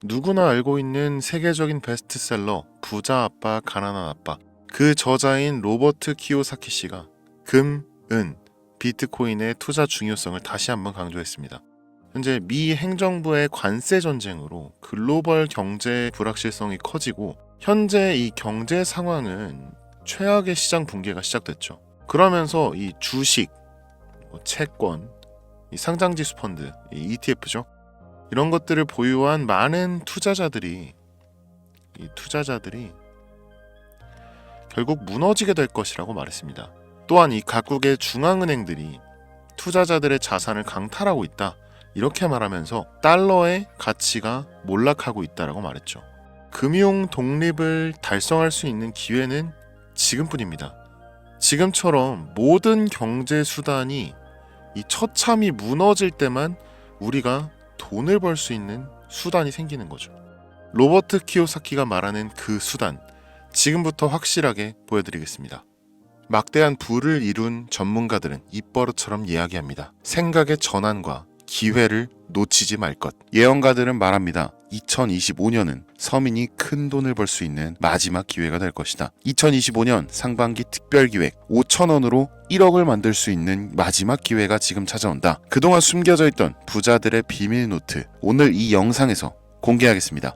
누구나 알고 있는 세계적인 베스트셀러 부자 아빠 가난한 아빠, 그 저자인 로버트 키요사키 씨가 금, 은, 비트코인의 투자 중요성을 다시 한번 강조했습니다. 현재 미 행정부의 관세 전쟁으로 글로벌 경제 불확실성이 커지고 현재 이 경제 상황은 최악의 시장 붕괴가 시작됐죠. 그러면서 이 주식, 채권, 이 상장지수 펀드, 이 ETF죠. 이런 것들을 보유한 많은 투자자들이 결국 무너지게 될 것이라고 말했습니다. 또한 이 각국의 중앙은행들이 투자자들의 자산을 강탈하고 있다, 이렇게 말하면서 달러의 가치가 몰락하고 있다라고 말했죠. 금융 독립을 달성할 수 있는 기회는 지금뿐입니다. 지금처럼 모든 경제 수단이 이 처참히 무너질 때만 우리가 돈을 벌 수 있는 수단이 생기는 거죠. 로버트 키요사키가 말하는 그 수단, 지금부터 확실하게 보여드리겠습니다. 막대한 부를 이룬 전문가들은 입버릇처럼 이야기합니다. 생각의 전환과 기회를 놓치지 말 것. 예언가들은 말합니다. 2025년은 서민이 큰 돈을 벌 수 있는 마지막 기회가 될 것이다. 2025년 상반기 특별기획 5,000원으로 1억을 만들 수 있는 마지막 기회가 지금 찾아온다. 그동안 숨겨져 있던 부자들의 비밀 노트, 오늘 이 영상에서 공개하겠습니다.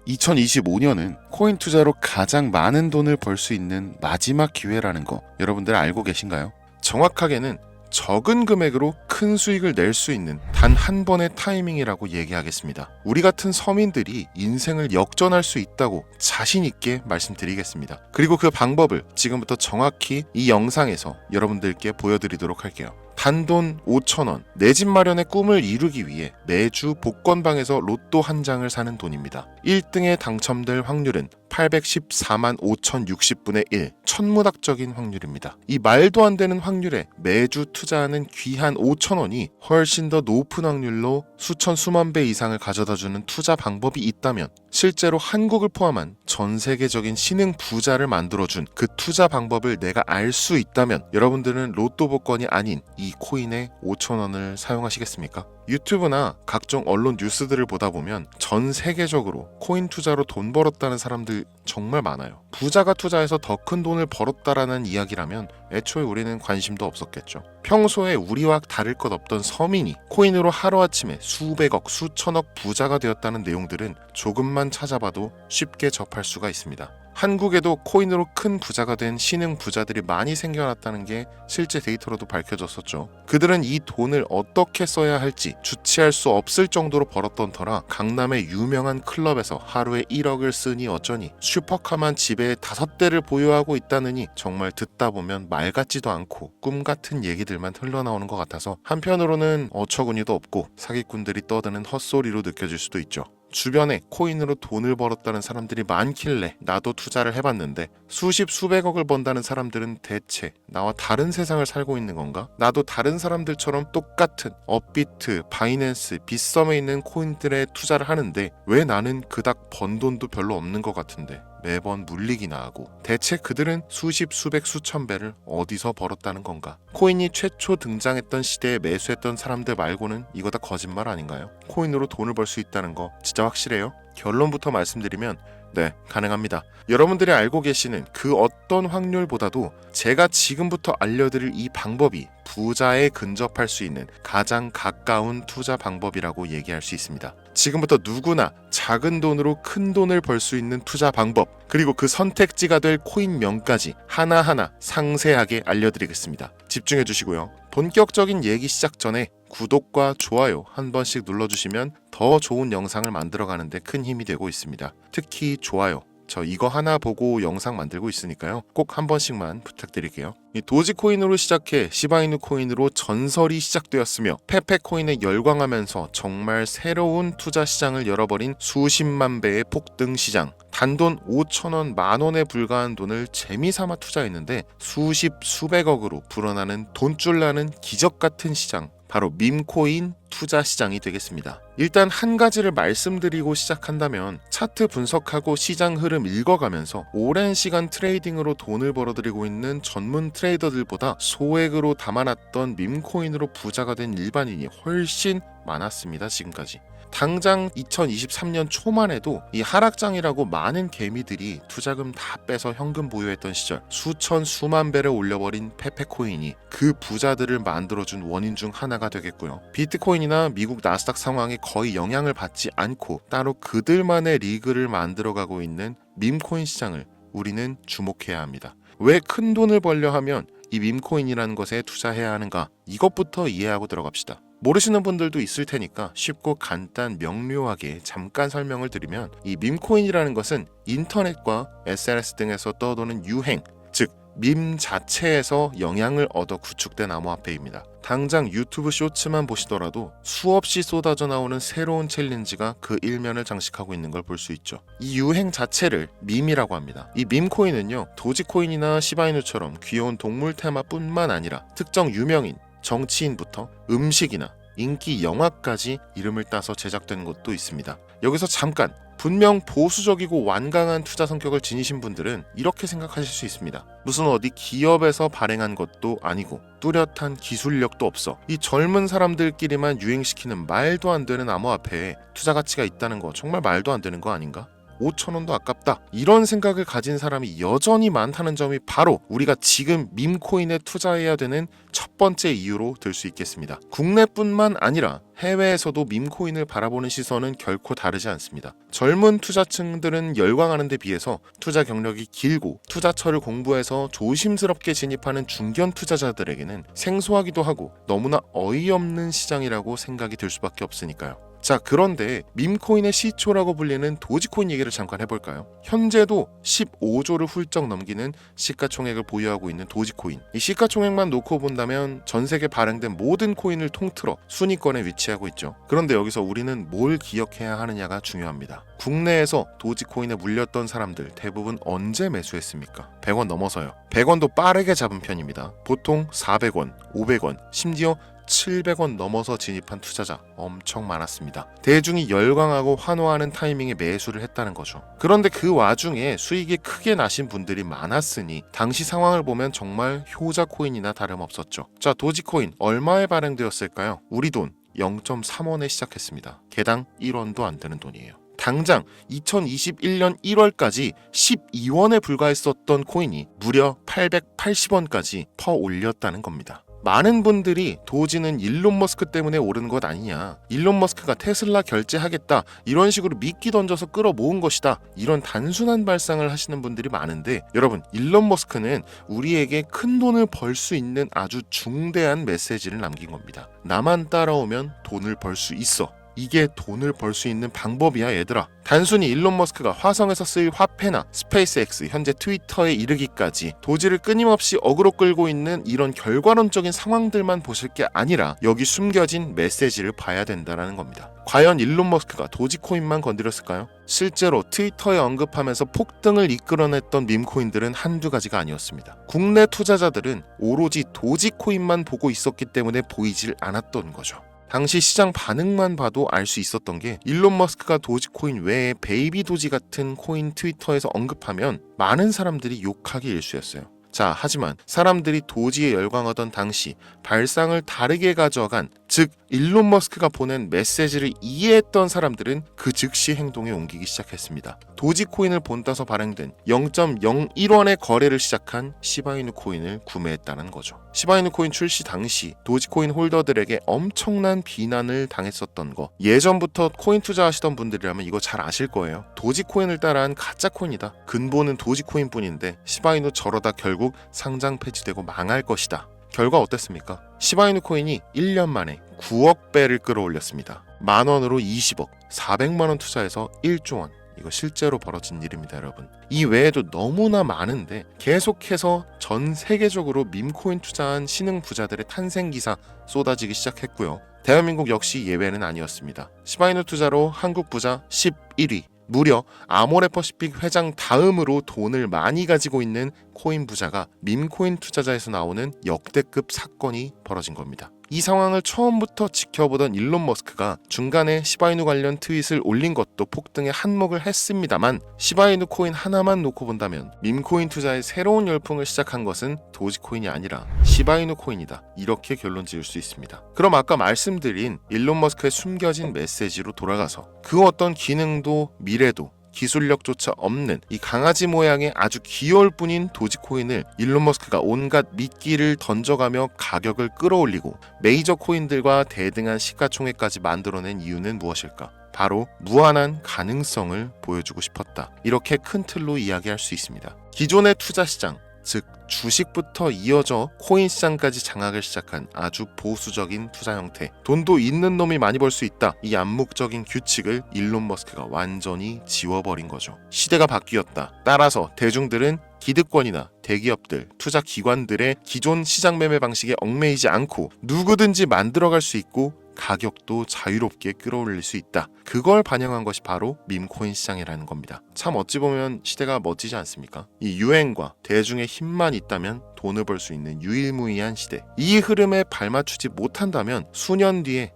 (2025년은) 코인 투자로 가장 많은 돈을 벌 수 있는 마지막 기회라는 거 여러분들 알고 계신가요? 정확하게는 적은 금액으로 큰 수익을 낼 수 있는 단 한 번의 타이밍이라고 얘기하겠습니다. 우리 같은 서민들이 인생을 역전할 수 있다고 자신 있게 말씀드리겠습니다. 그리고 그 방법을 지금부터 정확히 이 영상에서 여러분들께 보여드리도록 할게요. 단돈 5,000원, 내 집 마련의 꿈을 이루기 위해 매주 복권방에서 로또 한 장을 사는 돈입니다. 1등에 당첨될 확률은 814만 5,060분의 1, 천문학적인 확률입니다. 이 말도 안 되는 확률에 매주 투자하는 귀한 5,000원이 훨씬 더 높은 확률로 수천 수만 배 이상을 가져다주는 투자 방법이 있다면, 실제로 한국을 포함한 전 세계적인 신흥 부자를 만들어준 그 투자 방법을 내가 알 수 있다면 여러분들은 로또 복권이 아닌 이 코인의 5,000원을 사용하시겠습니까? 유튜브나 각종 언론 뉴스들을 보다 보면 전 세계적으로 코인 투자로 돈 벌었다는 사람들 정말 많아요. 부자가 투자해서 더 큰 돈을 벌었다라는 이야기라면 애초에 우리는 관심도 없었겠죠. 평소에 우리와 다를 것 없던 서민이 코인으로 하루아침에 수백억, 수천억 부자가 되었다는 내용들은 조금만 찾아봐도 쉽게 접할 수가 있습니다. 한국에도 코인으로 큰 부자가 된 신흥 부자들이 많이 생겨났다는 게 실제 데이터로도 밝혀졌었죠. 그들은 이 돈을 어떻게 써야 할지 주체할 수 없을 정도로 벌었던 터라 강남의 유명한 클럽에서 하루에 1억을 쓰니 어쩌니, 슈퍼카만 집에 5대를 보유하고 있다느니 정말 듣다 보면 말 같지도 않고 꿈 같은 얘기들만 흘러나오는 것 같아서 한편으로는 어처구니도 없고 사기꾼들이 떠드는 헛소리로 느껴질 수도 있죠. 주변에 코인으로 돈을 벌었다는 사람들이 많길래 나도 투자를 해봤는데 수십 수백억을 번다는 사람들은 대체 나와 다른 세상을 살고 있는 건가? 나도 다른 사람들처럼 똑같은 업비트, 바이낸스, 빗썸에 있는 코인들에 투자를 하는데 왜 나는 그닥 번 돈도 별로 없는 것 같은데 매번 물리기나 하고, 대체 그들은 수십, 수백, 수천 배를 어디서 벌었다는 건가? 코인이 최초 등장했던 시대에 매수했던 사람들 말고는 이거 다 거짓말 아닌가요? 코인으로 돈을 벌 수 있다는 거 진짜 확실해요? 결론부터 말씀드리면 네, 가능합니다. 여러분들이 알고 계시는 그 어떤 확률보다도 제가 지금부터 알려드릴 이 방법이 부자에 근접할 수 있는 가장 가까운 투자 방법이라고 얘기할 수 있습니다. 지금부터 누구나 작은 돈으로 큰 돈을 벌 수 있는 투자 방법, 그리고 그 선택지가 될 코인명까지 하나하나 상세하게 알려드리겠습니다. 집중해 주시고요. 본격적인 얘기 시작 전에 구독과 좋아요 한 번씩 눌러주시면 더 좋은 영상을 만들어가는데 큰 힘이 되고 있습니다. 특히 좋아요, 저 이거 하나 보고 영상 만들고 있으니까요. 꼭 한 번씩만 부탁드릴게요. 이 도지코인으로 시작해 시바이누 코인으로 전설이 시작되었으며 페페코인에 열광하면서 정말 새로운 투자 시장을 열어버린 수십만 배의 폭등 시장. 단돈 5,000원, 만원에 불과한 돈을 재미삼아 투자했는데 수십, 수백억으로 불어나는 돈줄 나는 기적 같은 시장. 바로 밈코인 투자 시장이 되겠습니다. 일단 한 가지를 말씀드리고 시작한다면 차트 분석하고 시장 흐름 읽어가면서 오랜 시간 트레이딩으로 돈을 벌어들이고 있는 전문 트레이더들보다 소액으로 담아놨던 밈코인으로 부자가 된 일반인이 훨씬 많았습니다. 지금까지. 당장 2023년 초만 해도 이 하락장이라고 많은 개미들이 투자금 다 빼서 현금 보유했던 시절 수천 수만 배를 올려버린 페페코인이 그 부자들을 만들어준 원인 중 하나가 되겠고요. 비트코인이나 미국 나스닥 상황에 거의 영향을 받지 않고 따로 그들만의 리그를 만들어가고 있는 밈코인 시장을 우리는 주목해야 합니다. 왜 큰 돈을 벌려 하면 이 밈코인이라는 것에 투자해야 하는가? 이것부터 이해하고 들어갑시다. 모르시는 분들도 있을 테니까 쉽고 간단 명료하게 잠깐 설명을 드리면 이 밈코인이라는 것은 인터넷과 SNS 등에서 떠도는 유행, 즉 밈 자체에서 영향을 얻어 구축된 암호화폐입니다. 당장 유튜브 쇼츠만 보시더라도 수없이 쏟아져 나오는 새로운 챌린지가 그 일면을 장식하고 있는 걸 볼 수 있죠. 이 유행 자체를 밈이라고 합니다. 이 밈코인은요, 도지코인이나 시바이누처럼 귀여운 동물 테마뿐만 아니라 특정 유명인, 정치인부터 음식이나 인기 영화까지 이름을 따서 제작된 것도 있습니다. 여기서 잠깐, 분명 보수적이고 완강한 투자 성격을 지니신 분들은 이렇게 생각하실 수 있습니다. 무슨 어디 기업에서 발행한 것도 아니고 뚜렷한 기술력도 없어 이 젊은 사람들끼리만 유행시키는 말도 안 되는 암호화폐에 투자 가치가 있다는 거 정말 말도 안 되는 거 아닌가? 5,000원도 아깝다. 이런 생각을 가진 사람이 여전히 많다는 점이 바로 우리가 지금 밈코인에 투자해야 되는 첫 번째 이유로 들 수 있겠습니다. 국내뿐만 아니라 해외에서도 밈코인을 바라보는 시선은 결코 다르지 않습니다. 젊은 투자층들은 열광하는 데 비해서 투자 경력이 길고 투자처를 공부해서 조심스럽게 진입하는 중견 투자자들에게는 생소하기도 하고 너무나 어이없는 시장이라고 생각이 들 수밖에 없으니까요. 자, 그런데 밈코인의 시초라고 불리는 도지코인 얘기를 잠깐 해볼까요? 현재도 15조를 훌쩍 넘기는 시가총액을 보유하고 있는 도지코인. 이 시가총액만 놓고 본다면 전 세계 발행된 모든 코인을 통틀어 순위권에 위치하고 있죠. 그런데 여기서 우리는 뭘 기억해야 하느냐가 중요합니다. 국내에서 도지코인에 물렸던 사람들 대부분 언제 매수했습니까? 100원 넘어서요. 100원도 빠르게 잡은 편입니다. 보통 400원, 500원, 심지어 700원 넘어서 진입한 투자자 엄청 많았습니다. 대중이 열광하고 환호하는 타이밍에 매수를 했다는 거죠. 그런데 그 와중에 수익이 크게 나신 분들이 많았으니 당시 상황을 보면 정말 효자 코인이나 다름없었죠. 자, 도지코인 얼마에 발행되었을까요? 우리 돈 0.3원에 시작했습니다. 개당 1원도 안 되는 돈이에요. 당장 2021년 1월까지 12원에 불과했었던 코인이 무려 880원까지 퍼 올렸다는 겁니다. 많은 분들이 도지는 일론 머스크 때문에 오른 것 아니냐, 일론 머스크가 테슬라 결제하겠다 이런 식으로 미끼 던져서 끌어모은 것이다, 이런 단순한 발상을 하시는 분들이 많은데, 여러분, 일론 머스크는 우리에게 큰 돈을 벌 수 있는 아주 중대한 메시지를 남긴 겁니다. 나만 따라오면 돈을 벌 수 있어. 이게 돈을 벌 수 있는 방법이야, 얘들아. 단순히 일론 머스크가 화성에서 쓸 화폐나 스페이스X, 현재 트위터에 이르기까지 도지를 끊임없이 어그로 끌고 있는 이런 결과론적인 상황들만 보실 게 아니라 여기 숨겨진 메시지를 봐야 된다는 겁니다. 과연 일론 머스크가 도지코인만 건드렸을까요? 실제로 트위터에 언급하면서 폭등을 이끌어냈던 밈코인들은 한두 가지가 아니었습니다. 국내 투자자들은 오로지 도지코인만 보고 있었기 때문에 보이질 않았던 거죠. 당시 시장 반응만 봐도 알 수 있었던 게, 일론 머스크가 도지코인 외에 베이비 도지 같은 코인 트위터에서 언급하면 많은 사람들이 욕하기 일쑤였어요. 자, 하지만 사람들이 도지에 열광하던 당시 발상을 다르게 가져간, 즉 일론 머스크가 보낸 메시지를 이해했던 사람들은 그 즉시 행동에 옮기기 시작했습니다. 도지코인을 본따서 발행된 0.01원의 거래를 시작한 시바이누 코인을 구매했다는 거죠. 시바이누 코인 출시 당시 도지코인 홀더들에게 엄청난 비난을 당했었던 거, 예전부터 코인 투자하시던 분들이라면 이거 잘 아실 거예요. 도지코인을 따라한 가짜 코인이다. 근본은 도지코인 뿐인데 시바이누 저러다 결국 상장 폐지되고 망할 것이다. 결과 어땠습니까? 시바이누 코인이 1년 만에 9억 배를 끌어올렸습니다. 만원으로 20억, 400만원 투자해서 1조원. 이거 실제로 벌어진 일입니다, 여러분. 이 외에도 너무나 많은데 계속해서 전 세계적으로 밈코인 투자한 신흥 부자들의 탄생 기사 쏟아지기 시작했고요. 대한민국 역시 예외는 아니었습니다. 시바이누 투자로 한국 부자 11위, 무려 아모레퍼시픽 회장 다음으로 돈을 많이 가지고 있는 코인 부자가 밈코인 투자자에서 나오는 역대급 사건이 벌어진 겁니다. 이 상황을 처음부터 지켜보던 일론 머스크가 중간에 시바이누 관련 트윗을 올린 것도 폭등에 한몫을 했습니다만, 시바이누 코인 하나만 놓고 본다면 밈코인 투자의 새로운 열풍을 시작한 것은 도지코인이 아니라 시바이누 코인이다, 이렇게 결론 지을 수 있습니다. 그럼 아까 말씀드린 일론 머스크의 숨겨진 메시지로 돌아가서 그 어떤 기능도 미래도 기술력조차 없는 이 강아지 모양의 아주 귀여울 뿐인 도지코인을 일론 머스크가 온갖 미끼를 던져가며 가격을 끌어올리고 메이저 코인들과 대등한 시가총액까지 만들어낸 이유는 무엇일까? 바로 무한한 가능성을 보여주고 싶었다, 이렇게 큰 틀로 이야기할 수 있습니다. 기존의 투자 시장, 즉 주식부터 이어져 코인 시장까지 장악을 시작한 아주 보수적인 투자 형태, 돈도 있는 놈이 많이 벌 수 있다, 이 암묵적인 규칙을 일론 머스크가 완전히 지워버린 거죠. 시대가 바뀌었다. 따라서 대중들은 기득권이나 대기업들, 투자 기관들의 기존 시장 매매 방식에 얽매이지 않고 누구든지 만들어갈 수 있고 가격도 자유롭게 끌어올릴 수 있다. 그걸 반영한 것이 바로 밈코인 시장이라는 겁니다. 참 어찌 보면 시대가 멋지지 않습니까? 이 유행과 대중의 힘만 있다면 돈을 벌 수 있는 유일무이한 시대. 이 흐름에 발맞추지 못한다면 수년 뒤에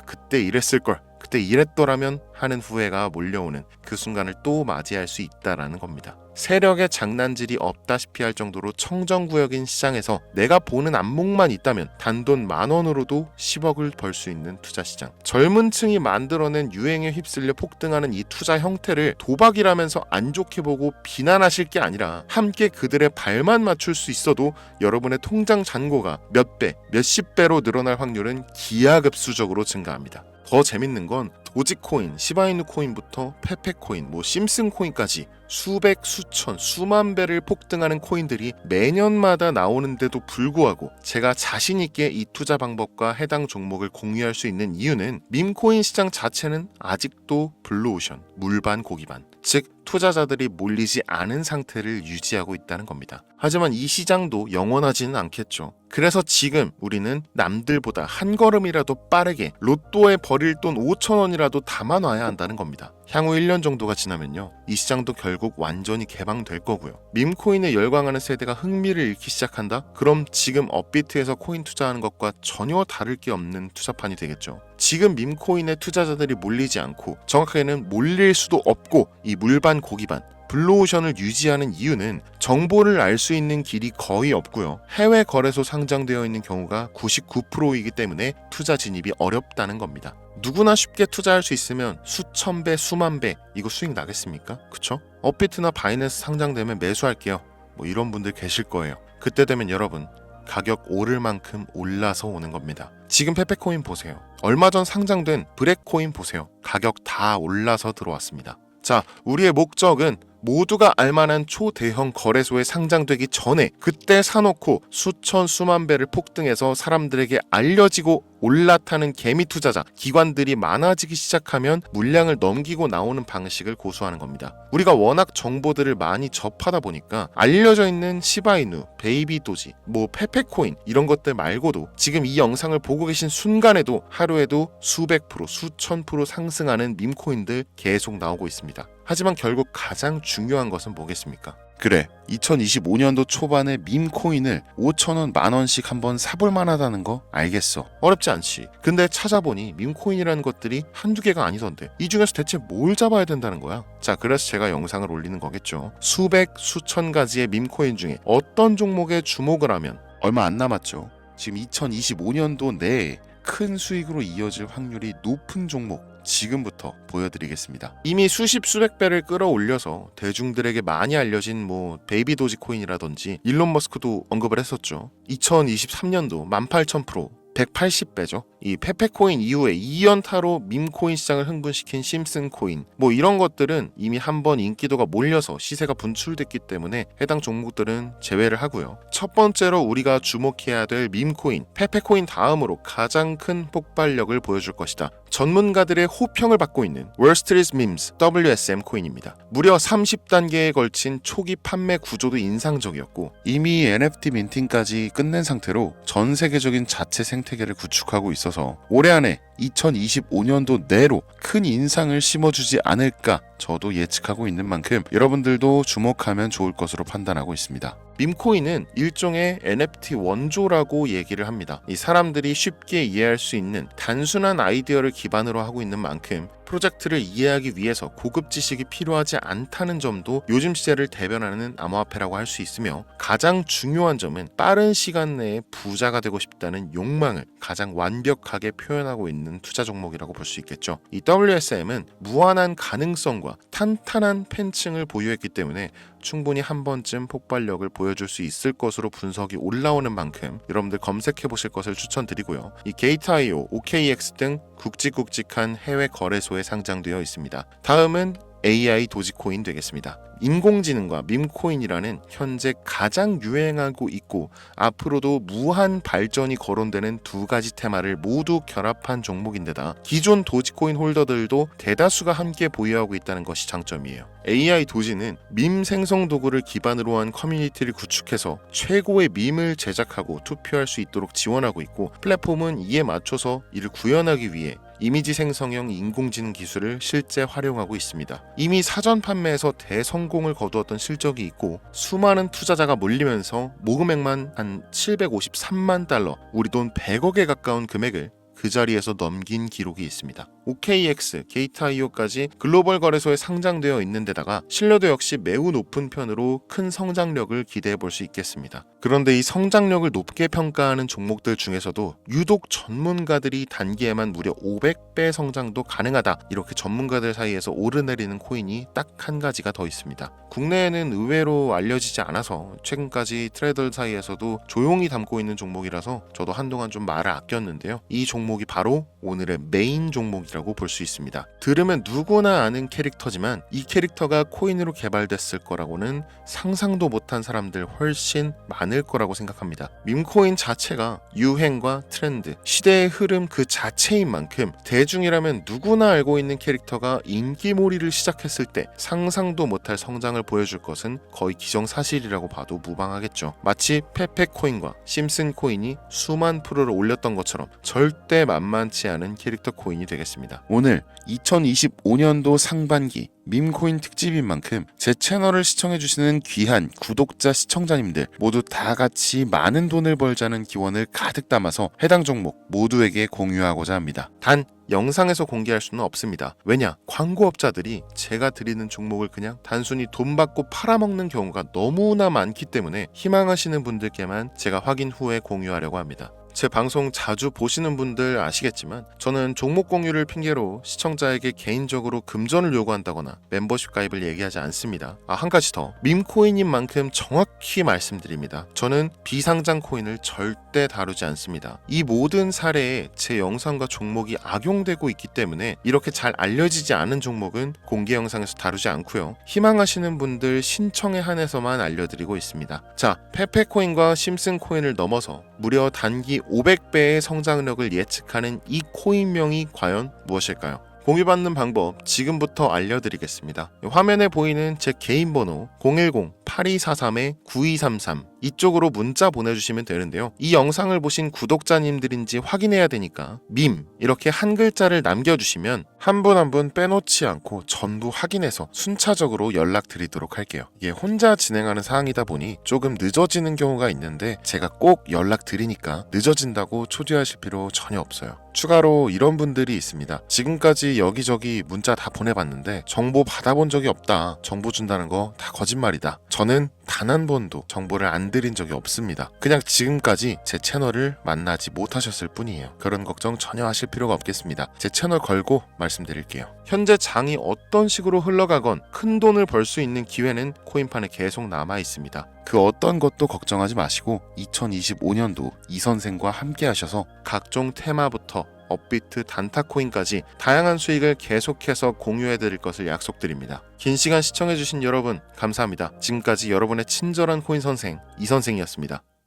그때 이랬을걸, 그때 이랬더라면 하는 후회가 몰려오는 그 순간을 또 맞이할 수 있다라는 겁니다. 세력의 장난질이 없다시피 할 정도로 청정구역인 시장에서 내가 보는 안목만 있다면 단돈 10,000원으로도 10억을 벌 수 있는 투자 시장. 젊은 층이 만들어낸 유행에 휩쓸려 폭등하는 이 투자 형태를 도박이라면서 안 좋게 보고 비난하실 게 아니라 함께 그들의 발만 맞출 수 있어도 여러분의 통장 잔고가 몇 배, 몇십 배로 늘어날 확률은 기하급수적으로 증가합니다. 더 재밌는 건 도지코인, 시바이누 코인부터 페페코인, 심슨코인까지 수백, 수천, 수만 배를 폭등하는 코인들이 매년마다 나오는데도 불구하고 제가 자신있게 이 투자 방법과 해당 종목을 공유할 수 있는 이유는 밈코인 시장 자체는 아직도 블루오션, 물반 고기반, 즉 투자자들이 몰리지 않은 상태를 유지하고 있다는 겁니다. 하지만 이 시장도 영원하지는 않겠죠. 그래서 지금 우리는 남들보다 한 걸음이라도 빠르게 로또에 버릴 돈 5,000원이라도 담아놔야 한다는 겁니다. 향후 1년 정도가 지나면요, 이 시장도 결국 완전히 개방될 거고요. 밈코인에 열광하는 세대가 흥미를 잃기 시작한다? 그럼 지금 업비트에서 코인 투자하는 것과 전혀 다를 게 없는 투자판이 되겠죠. 지금 밈코인에 투자자들이 몰리지 않고, 정확하게는 몰릴 수도 없고, 이 물반 고기반 블루오션을 유지하는 이유는 정보를 알 수 있는 길이 거의 없고요. 해외 거래소 상장되어 있는 경우가 99%이기 때문에 투자 진입이 어렵다는 겁니다. 누구나 쉽게 투자할 수 있으면 수천 배, 수만 배 이거 수익 나겠습니까? 그쵸? 업비트나 바이낸스 상장되면 매수할게요, 이런 분들 계실 거예요. 그때 되면 여러분, 가격 오를 만큼 올라서 오는 겁니다. 지금 페페코인 보세요. 얼마 전 상장된 브렉코인 보세요. 가격 다 올라서 들어왔습니다. 자, 우리의 목적은 모두가 알만한 초대형 거래소에 상장되기 전에 그때 사놓고 수천 수만 배를 폭등해서 사람들에게 알려지고 올라타는 개미 투자자, 기관들이 많아지기 시작하면 물량을 넘기고 나오는 방식을 고수하는 겁니다. 우리가 워낙 정보들을 많이 접하다 보니까 알려져 있는 시바이누, 베이비도지, 페페코인 이런 것들 말고도 지금 이 영상을 보고 계신 순간에도 하루에도 수백 프로, 수천 프로 상승하는 밈코인들 계속 나오고 있습니다. 하지만 결국 가장 중요한 것은 뭐겠습니까? 그래, 2025년도 초반에 밈코인을 5,000원, 10,000원씩 한번 사볼 만하다는 거 알겠어. 어렵지 않지. 근데 찾아보니 밈코인이라는 것들이 한두 개가 아니던데 이 중에서 대체 뭘 잡아야 된다는 거야? 자, 그래서 제가 영상을 올리는 거겠죠. 수백, 수천 가지의 밈코인 중에 어떤 종목에 주목을 하면 얼마 안 남았죠. 지금 2025년도 내에 큰 수익으로 이어질 확률이 높은 종목 지금부터 보여드리겠습니다. 이미 수십 수백 배를 끌어올려서 대중들에게 많이 알려진 베이비 도지코인이라든지 일론 머스크도 언급을 했었죠. 2023년도 18,000%, 180배죠. 이 페페코인 이후에 2연타로 밈코인 시장을 흥분시킨 심슨코인 이런 것들은 이미 한번 인기도가 몰려서 시세가 분출됐기 때문에 해당 종목들은 제외를 하고요. 첫 번째로 우리가 주목해야 될 밈코인, 페페코인 다음으로 가장 큰 폭발력을 보여줄 것이다. 전문가들의 호평을 받고 있는 월스트리트 밈스 WSM 코인입니다. 무려 30단계에 걸친 초기 판매 구조도 인상적이었고 이미 NFT 민팅까지 끝낸 상태로 전 세계적인 자체 생태계를 구축하고 있어서 올해 안에 2025년도 내로 큰 인상을 심어주지 않을까 저도 예측하고 있는 만큼 여러분들도 주목하면 좋을 것으로 판단하고 있습니다. 밈코인은 일종의 NFT 원조라고 얘기를 합니다. 이 사람들이 쉽게 이해할 수 있는 단순한 아이디어를 기반으로 하고 있는 만큼 프로젝트를 이해하기 위해서 고급 지식이 필요하지 않다는 점도 요즘 시대를 대변하는 암호화폐라고 할 수 있으며, 가장 중요한 점은 빠른 시간 내에 부자가 되고 싶다는 욕망을 가장 완벽하게 표현하고 있는 투자 종목이라고 볼 수 있겠죠. 이 WSM은 무한한 가능성과 탄탄한 팬층을 보유했기 때문에 충분히 한 번쯤 폭발력을 보여줄 수 있을 것으로 분석이 올라오는 만큼 여러분들 검색해 보실 것을 추천드리고요. 이 게이트.io, OKX 등 굵직굵직한 해외 거래소에 상장되어 있습니다. 다음은 AI 도지코인 되겠습니다. 인공지능과 밈코인이라는 현재 가장 유행하고 있고 앞으로도 무한 발전이 거론되는 두 가지 테마를 모두 결합한 종목인데다 기존 도지코인 홀더들도 대다수가 함께 보유하고 있다는 것이 장점이에요. AI 도지는 밈 생성 도구를 기반으로 한 커뮤니티를 구축해서 최고의 밈을 제작하고 투표할 수 있도록 지원하고 있고, 플랫폼은 이에 맞춰서 이를 구현하기 위해 이미지 생성형 인공지능 기술을 실제 활용하고 있습니다. 이미 사전 판매에서 대성공을 거두었던 실적이 있고 수많은 투자자가 몰리면서 모금액만 한 753만 달러, 우리 돈 100억에 가까운 금액을 그 자리에서 넘긴 기록이 있습니다. OKX, 게이트.io까지 글로벌 거래소에 상장되어 있는 데다가 신뢰도 역시 매우 높은 편으로 큰 성장력을 기대해 볼 수 있겠습니다. 그런데 이 성장력을 높게 평가하는 종목들 중에서도 유독 전문가들이 단기에만 무려 500배 성장도 가능하다, 이렇게 전문가들 사이에서 오르내리는 코인이 딱 한 가지가 더 있습니다. 국내에는 의외로 알려지지 않아서 최근까지 트레이더 사이에서도 조용히 담고 있는 종목이라서 저도 한동안 좀 말을 아꼈는데요. 이 종목이 바로 오늘의 메인 종목이라고 볼 수 있습니다. 들으면 누구나 아는 캐릭터지만 이 캐릭터가 코인으로 개발됐을 거라고는 상상도 못한 사람들 훨씬 많을 거라고 생각합니다. 밈코인 자체가 유행과 트렌드, 시대의 흐름 그 자체인 만큼 대중이라면 누구나 알고 있는 캐릭터가 인기몰이를 시작했을 때 상상도 못할 성장을 보여줄 것은 거의 기정사실이라고 봐도 무방하겠죠. 마치 페페코인과 심슨코인이 수만 프로를 올렸던 것처럼 절대 만만치 않은 캐릭터 코인이 되겠습니다. 오늘 2025년도 상반기 밈코인 특집인 만큼 제 채널을 시청해주시는 귀한 구독자 시청자님들 모두 다 같이 많은 돈을 벌자는 기원을 가득 담아서 해당 종목 모두에게 공유하고자 합니다. 단 영상에서 공개할 수는 없습니다. 왜냐? 광고업자들이 제가 드리는 종목을 그냥 단순히 돈 받고 팔아먹는 경우가 너무나 많기 때문에 희망하시는 분들께만 제가 확인 후에 공유하려고 합니다. 제 방송 자주 보시는 분들 아시겠지만 저는 종목 공유를 핑계로 시청자에게 개인적으로 금전을 요구한다거나 멤버십 가입을 얘기하지 않습니다. 한 가지 더, 밈코인인 만큼 정확히 말씀드립니다. 저는 비상장 코인을 절대 다루지 않습니다. 이 모든 사례에 제 영상과 종목이 악용되고 있기 때문에 이렇게 잘 알려지지 않은 종목은 공개 영상에서 다루지 않고요. 희망하시는 분들 신청에 한해서만 알려드리고 있습니다. 자, 페페코인과 심슨코인을 넘어서 무려 단기 500배의 성장력을 예측하는 이 코인명이 과연 무엇일까요? 공유받는 방법 지금부터 알려드리겠습니다. 화면에 보이는 제 개인 번호 010-8243-9233 이쪽으로 문자 보내주시면 되는데요. 이 영상을 보신 구독자님들인지 확인해야 되니까 밈 이렇게 한 글자를 남겨주시면 한 분 한 분 빼놓지 않고 전부 확인해서 순차적으로 연락드리도록 할게요. 이게 혼자 진행하는 사항이다 보니 조금 늦어지는 경우가 있는데 제가 꼭 연락드리니까 늦어진다고 초조하실 필요 전혀 없어요. 추가로 이런 분들이 있습니다. 지금까지 여기저기 문자 다 보내봤는데 정보 받아본 적이 없다. 정보 준다는 거 다 거짓말이다. 저는 단 한 번도 정보를 안 드린 적이 없습니다. 그냥 지금까지 제 채널을 만나지 못하셨을 뿐이에요. 그런 걱정 전혀 하실 필요가 없겠습니다. 제 채널 걸고 말씀드릴게요. 현재 장이 어떤 식으로 흘러가건 큰 돈을 벌 수 있는 기회는 코인판에 계속 남아 있습니다. 그 어떤 것도 걱정하지 마시고 2025년도 이 선생과 함께 하셔서 각종 테마부터 업비트, 단타코인까지 다양한 수익을 계속해서 공유해드릴 것을 약속드립니다. 긴 시간 시청해주신 여러분 감사합니다. 지금까지 여러분의 친절한 코인 선생 이선생이었습니다.